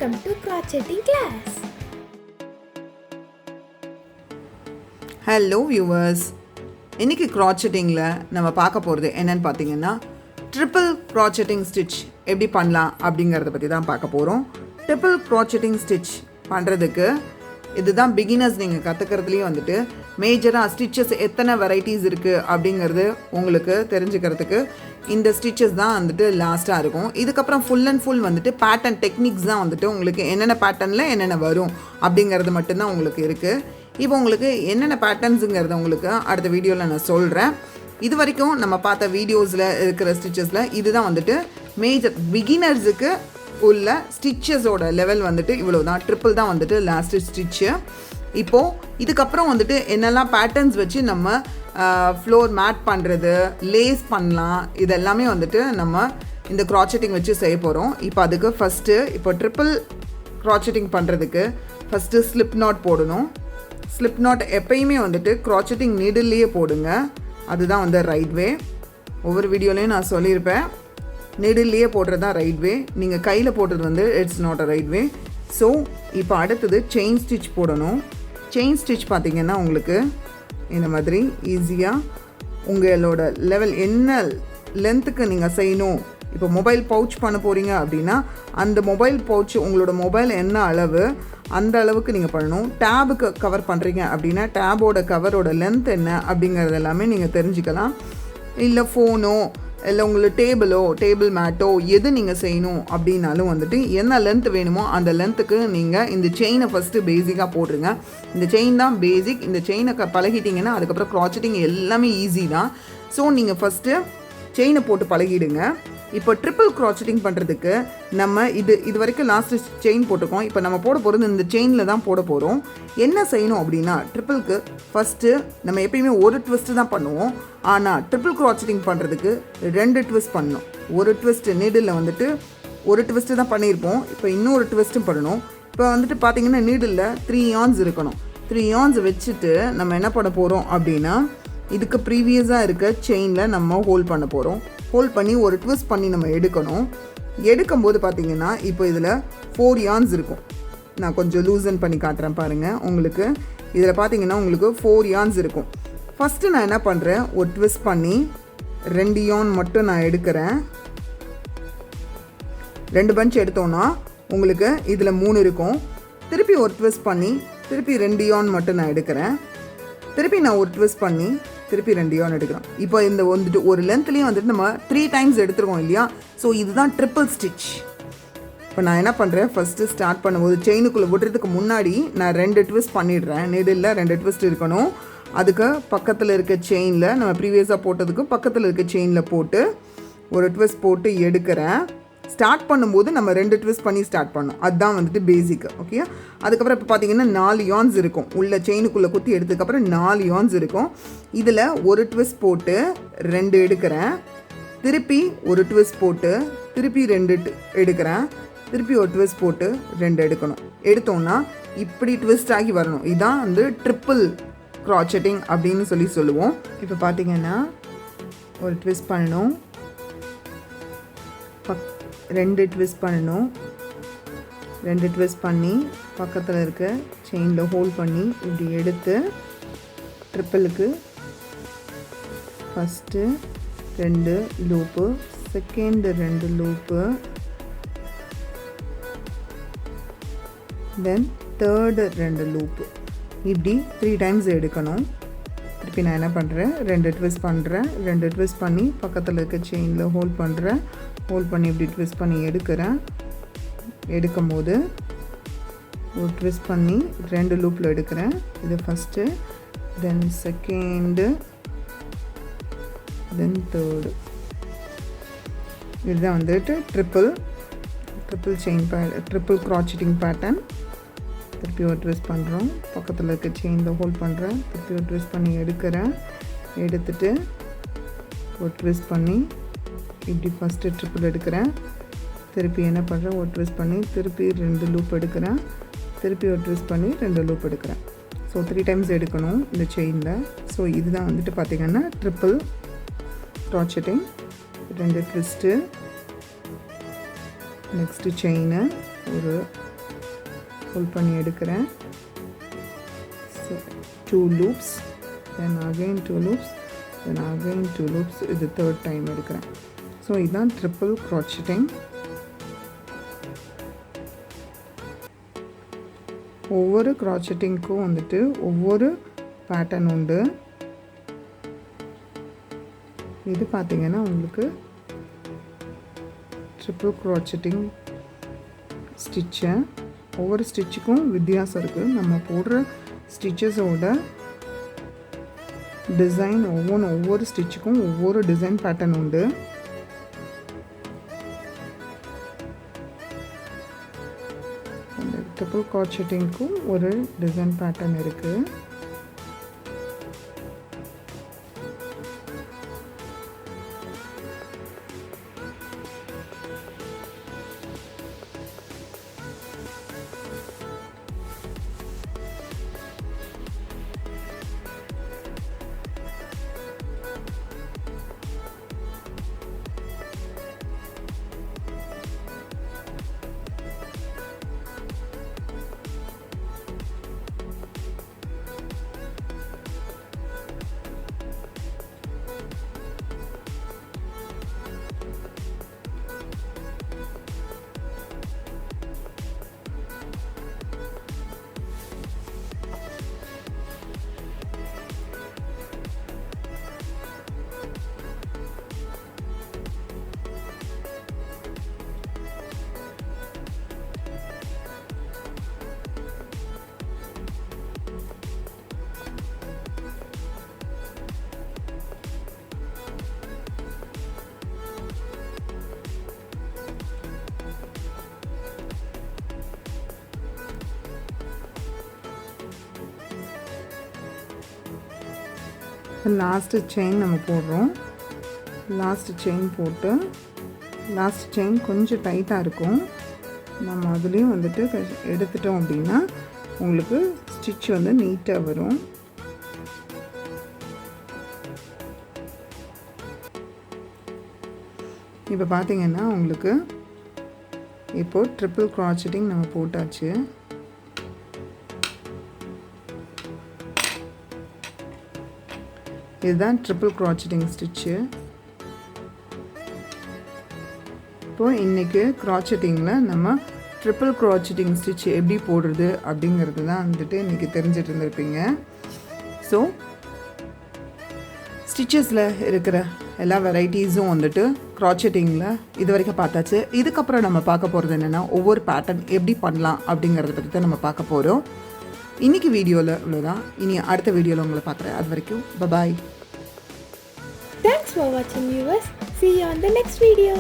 Welcome to Crocheting class. Hello viewers. இன்னைக்கு crochetingல நம்ம பார்க்க போறது என்னன்னு பாத்தீங்கன்னா triple crocheting stitch எப்படி பண்ணலாம் அப்படிங்கறத பத்தி தான் பார்க்க போறோம். triple crocheting stitch பண்றதுக்கு இதுதான் beginners நீங்க கத்துக்கிறதுலயே வந்துட்டு மேஜரா ஸ்டிச்சஸ் எத்தனை வெரைட்டிஸ் இருக்கு அப்படிங்கிறது உங்களுக்கு தெரிஞ்சுக்கிறதுக்கு இந்த ஸ்டிச்சஸ் தான் வந்துட்டு லாஸ்டா இருக்கும். இதுக்கு அப்புறம் ஃபுல் அண்ட் ஃபுல் வந்துட்டு பேட்டர்ன் டெக்னிக்ஸ் தான் வந்துட்டு உங்களுக்கு என்னென்ன பேட்டர்ன்ல என்னென்ன வரும் அப்படிங்கிறது மட்டும் தான் உங்களுக்கு இருக்கு. இப்போ உங்களுக்கு என்னென்ன பேட்டர்ன்ஸுங்கிறத உங்களுக்கு அடுத்த வீடியோவில் நான் சொல்கிறேன். இது வரைக்கும் நம்ம பார்த்த வீடியோஸில் இருக்கிற ஸ்டிச்சஸில் இதுதான் வந்துட்டு மேஜர் பிகினர்ஸுக்கு உள்ள ஸ்டிச்சஸோட லெவல் வந்துட்டு இவ்வளோ தான். ட்ரிப்பிள் தான் வந்துட்டு லாஸ்ட்டு ஸ்டிச்சு. இப்போது இதுக்கப்புறம் வந்துட்டு என்னெல்லாம் பேட்டர்ன்ஸ் வச்சு நம்ம ஃப்ளோர் மேட் பண்ணுறது, லேஸ் பண்ணலாம், இதெல்லாமே வந்துட்டு நம்ம இந்த க்ராச்செட்டிங் வச்சு செய்ய போகிறோம். இப்போ அதுக்கு ஃபஸ்ட்டு இப்போ ட்ரிப்பிள் க்ராச்செட்டிங் பண்ணுறதுக்கு ஃபஸ்ட்டு ஸ்லிப் நாட் போடணும். ஸ்லிப் நாட் எப்பயுமே வந்துட்டு க்ராச்செட்டிங் நீடில்லையே போடுங்க, அதுதான் வந்து ரைட் வே. ஒவ்வொரு வீடியோலையும் நான் சொல்லியிருப்பேன், நீடில்லையே போடுறது தான் ரைட் வே. நீங்கள் கையில் போடுறது வந்து it's not a right way. So இப்போ அடுத்தது செயின் ஸ்டிச் போடணும். செயின் ஸ்டிச் பார்த்திங்கன்னா உங்களுக்கு இந்த மாதிரி ஈஸியாக உங்களோட லெவல் என்ன லென்த்துக்கு நீங்கள் செய்யணும். இப்போ மொபைல் பவுச் பண்ண போகிறீங்க அப்படின்னா அந்த மொபைல் பவுச் உங்களோட மொபைல் என்ன அளவு அந்த அளவுக்கு நீங்கள் பண்ணணும். டேபுக்கு கவர் பண்ணுறீங்க அப்படின்னா டேபோட கவரோட லென்த் என்ன அப்படிங்கிறது எல்லாமே நீங்கள் தெரிஞ்சுக்கலாம். இல்லை ஃபோனோ இல்லை உங்களுக்கு டேபிள் மேட்டோ எது நீங்கள் செய்யணும் அப்படின்னாலும் வந்துட்டு என்ன லென்த் வேணுமோ அந்த லென்த்துக்கு நீங்கள் இந்த செயினை ஃபஸ்ட்டு பேசிக்காக போட்டுருங்க. இந்த செயின் தான் பேசிக். இந்த செயினை பழகிட்டிங்கன்னா அதுக்கப்புறம் க்ராச்செட்டிங் எல்லாமே ஈஸி தான். ஸோ நீங்கள் ஃபஸ்ட்டு செயினை போட்டு பழகிடுங்க. இப்போ ட்ரிப்பிள் க்ராச்செட்டிங் பண்ணுறதுக்கு நம்ம இது வரைக்கும் லாஸ்ட்டு செயின் போட்டிருக்கோம். இப்போ நம்ம போட போகிறது இந்த செயினில் தான் போட போகிறோம். என்ன செய்யணும் அப்படின்னா ட்ரிப்பிளுக்கு ஃபஸ்ட்டு நம்ம எப்பயுமே ஒரு ட்விஸ்ட்டு தான் பண்ணுவோம். ஆனால் ட்ரிப்பிள் க்ராச்செட்டிங் பண்ணுறதுக்கு 2 ட்விஸ்ட் பண்ணணும். ஒரு ட்விஸ்ட்டு நீடில் வந்துட்டு ஒரு ட்விஸ்ட்டு தான் பண்ணியிருப்போம். இப்போ இன்னொரு ட்விஸ்ட்டும் பண்ணணும். இப்போ வந்துட்டு பார்த்திங்கன்னா நீடில் 3 yarns இருக்கணும். 3 yarns வச்சுட்டு நம்ம என்ன பண்ண போகிறோம் அப்படின்னா இதுக்கு ப்ரீவியஸாக இருக்க செயினில் நம்ம ஹோல்ட் பண்ண போகிறோம். ஹோல்ட் பண்ணி ஒரு ட்விஸ்ட் பண்ணி நம்ம எடுக்கணும். எடுக்கும்போது பார்த்திங்கன்னா இப்போ இதில் 4 yarns இருக்கும். நான் கொஞ்சம் லூசன் பண்ணி காட்டுறேன் பாருங்கள். உங்களுக்கு இதில் பார்த்திங்கன்னா உங்களுக்கு 4 yarns இருக்கும். ஃபஸ்ட்டு நான் என்ன பண்ணுறேன், ஒரு ட்விஸ்ட் பண்ணி 2 yarn மட்டும் நான் எடுக்கிறேன். 2 bunch எடுத்தோன்னா உங்களுக்கு இதில் 3 இருக்கும். திருப்பி ஒரு ட்விஸ்ட் பண்ணி திருப்பி 2 yarn மட்டும் நான் எடுக்கிறேன். திருப்பி நான் ஒரு ட்விஸ்ட் பண்ணி திருப்பி 2 yarn எடுக்கிறோம். இப்போ இந்த வந்துட்டு ஒரு லென்த்லேயும் வந்துட்டு நம்ம 3 times எடுத்துருக்கோம் இல்லையா. ஸோ இதுதான் ட்ரிப்பிள் ஸ்டிச். இப்போ நான் என்ன பண்ணுறேன், ஃபஸ்ட்டு ஸ்டார்ட் பண்ணும்போது செயினுக்குள்ளே விடுறதுக்கு முன்னாடி நான் 2 ட்விஸ்ட் பண்ணிடுறேன். நீடில் 2 ட்விஸ்ட் இருக்கணும். அதுக்கு பக்கத்தில் இருக்க செயினில் நம்ம ப்ரீவியஸாக போட்டதுக்கு பக்கத்தில் இருக்க செயினில் போட்டு ஒரு ட்விஸ்ட் போட்டு எடுக்கிறேன். ஸ்டார்ட் பண்ணும்போது நம்ம 2 ட்விஸ்ட் பண்ணி ஸ்டார்ட் பண்ணோம். அதுதான் வந்துட்டு பேசிக்கு. ஓகே, அதுக்கப்புறம் இப்போ பார்த்தீங்கன்னா 4 yarns இருக்கும். உள்ள செயினுக்குள்ளே குத்தி எடுத்ததுக்கப்புறம் 4 yarns இருக்கும். இதில் ஒரு ட்விஸ்ட் போட்டு 2 எடுக்கிறேன். திருப்பி ஒரு ட்விஸ்ட் போட்டு திருப்பி 2 எடுக்கிறேன். திருப்பி ஒரு ட்விஸ்ட் போட்டு 2 எடுக்கணும். எடுத்தோன்னா இப்படி ட்விஸ்ட் ஆகி வரணும். இதுதான் வந்து ட்ரிப்பிள் க்ராச்செட்டிங் அப்படின்னு சொல்லுவோம். இப்போ பார்த்தீங்கன்னா ஒரு ட்விஸ்ட் பண்ணணும், 2 ட்விஸ்ட் பண்ணணும். 2 ட்விஸ்ட் பண்ணி பக்கத்தில் இருக்க செயினில் ஹோல்ட் பண்ணி இப்படி எடுத்து ட்ரிப்பிளுக்கு first 2 loop, second 2 loop, then third 2 loop, இப்படி 3 times எடுக்கணும். திருப்பி நான் என்ன பண்ணுறேன், 2 ட்விஸ்ட் பண்ணுறேன். 2 ட்விஸ்ட் பண்ணி பக்கத்தில் இருக்க செயினில் ஹோல்ட் பண்ணுறேன். ஹோல்ட் பண்ணி இப்படி ட்விஸ்ட் பண்ணி எடுக்கிறேன். எடுக்கும்போது ஒரு ட்விஸ்ட் பண்ணி 2 லூப்பில் எடுக்கிறேன். இது ஃபஸ்ட்டு, தென் செகண்டு, தென் தேர்டு. இதுதான் வந்துட்டு ட்ரிப்பிள் செயின் ட்ரிப்பிள் க்ராச்செட்டிங் பேட்டர்ன். திருப்பி ஒரு ட்விஸ்ட் பண்ணுறோம், பக்கத்தில் இருக்க செயினில் ஹோல்ட் பண்ணுறேன். திருப்பி ஒரு ட்விஸ்ட் பண்ணி எடுக்கிறேன். எடுத்துட்டு ஒரு ட்விஸ்ட் பண்ணி இப்படி ஃபஸ்ட்டு ட்ரிப்பிள் எடுக்கிறேன். திருப்பி என்ன பண்ணுறேன், ஒரு ட்விஸ்ட் பண்ணி திருப்பி 2 லூப் எடுக்கிறேன். திருப்பி ஒரு ட்விஸ்ட் பண்ணி 2 லூப் எடுக்கிறேன். ஸோ 3 times எடுக்கணும் இந்த செயினில். ஸோ இதுதான் வந்துட்டு பார்த்திங்கன்னா ட்ரிப்பிள் க்ராச்செட்டிங். 2 ட்விஸ்ட்டு, நெக்ஸ்ட்டு செயினு, ஒரு pull பண்ணி எடுக்கிறேன். 2 loops, then again 2 loops, then again 2 loops. இது third time எடுக்கிறேன். ஸோ இதுதான் ட்ரிபிள் crocheting. ஒவ்வொரு crochetingக்கும் வந்துட்டு ஒவ்வொரு பேட்டர்ன் உண்டு. இது பார்த்தீங்கன்னா உங்களுக்கு ட்ரிபிள் crocheting ஸ்டிச்சு. ஒவ்வொரு ஸ்டிச்சுக்கும் வித்தியாசம் இருக்குது. நம்ம போடுற ஸ்டிச்சஸோட டிசைன் ஒவ்வொரு ஸ்டிச்சுக்கும் ஒவ்வொரு டிசைன் பேட்டர்ன் உண்டு. அந்த ட்ரிபிள் crochetingக்கும் ஒரு டிசைன் பேட்டர்ன் இருக்குது. லாஸ்ட்டு செயின் நம்ம போடுறோம். லாஸ்ட்டு செயின் போட்டு லாஸ்ட் செயின் கொஞ்சம் டைட்டாக இருக்கும். நம்ம அதுலேயும் வந்துட்டு எடுத்துட்டோம் அப்படின்னா உங்களுக்கு ஸ்டிச் வந்து நீட்டாக வரும். இப்போ பார்த்தீங்கன்னா உங்களுக்கு இப்போது ட்ரிபிள் crocheting நம்ம போட்டாச்சு. இதுதான் ட்ரிபிள் crocheting ஸ்டிச்சு. இப்போது இன்றைக்கி crochetingல நம்ம ட்ரிபிள் crocheting ஸ்டிச் எப்படி போடுறது அப்படிங்கிறது தான் வந்துட்டு இன்றைக்கி தெரிஞ்சிட்டு இருந்திருப்பீங்க. ஸோ ஸ்டிச்சஸில் இருக்கிற எல்லா வெரைட்டிஸும் வந்துட்டு crochetingல இது வரைக்கும் பார்த்தாச்சு. இதுக்கப்புறம் நம்ம பார்க்க போகிறது என்னென்னா ஒவ்வொரு பேட்டர்ன் எப்படி பண்ணலாம் அப்படிங்கிறத பற்றி தான் நம்ம பார்க்க போகிறோம். இன்றைக்கி வீடியோவில் இவ்வளோதான். இனி அடுத்த வீடியோவில் உங்களை பார்க்குறேன். அது வரைக்கும் bye bye. Thanks for watching, viewers. See you on the next video.